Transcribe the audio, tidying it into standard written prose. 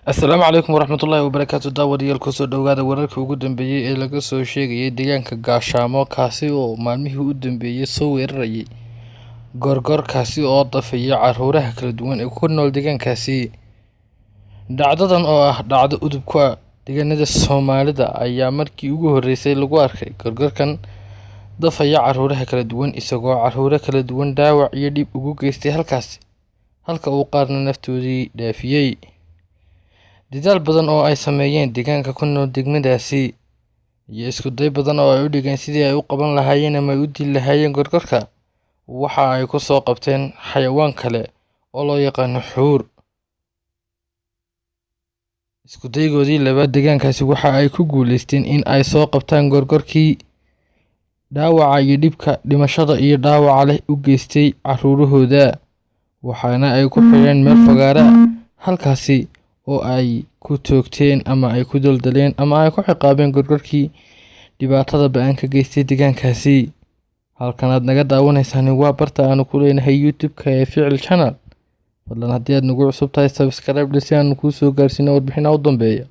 Assalaamu calaykum waraxmatullaahi wabarakaatu daawadayaal kusoo dhowaada wararkii ugu dambeeyay ee laga soo sheegayay deegaanka Gaashaamo kaasi oo maalmihii u dambeeyay soo weerarayay gorgorkaasi oo dafaya caruuraha kala duwan ee ku nool deegaankaasi. Dhacdadan oo ah dhacdo udub ku ah deegaanada Soomaalida ayaa markii ugu horreysay lagu arkay gorgorkan dafaya caruuraha kala duwan isagoo caruura kala duwan dhaawac iyo dhib ugu geystay halkaasi halka uu qaarna naftoodii dhaafiyay. Dadaal badan oo ay sameeyeen deegaanka ku nool degmadaasi iyo isku day badan oo ay u dhigeen sidii ay u qaban lahaayeen ama u dili lahaayeen gorgorka waxa ay ku soo qabteen xayawaan kale oo loo yaqaan xuur. Isku daygoodii labaad deegaankaasi waxa ay ku guuleysteen in ay soo qabtaan gorgorkii dhaawaca iyo dhibka dhimashada iyo dhaawaca leh u geystay caruurahooda waxaana ay ku xireen meel fagaara halkaasi oo ay ku toogteen ama ay ku daldaleen ama ay ku ciqaabeen gorgorkii dhibaatada ba'an ka geystay deegaankaasi. Halkan aad naga daawanaysaan waa barta aanu ku leenahay YouTube-ka ee Ficil Channel. Fadlan haddii aad nagu cusub tahay subscribe si aan kuu soo gaarsiino warbixinaha u dambeeya.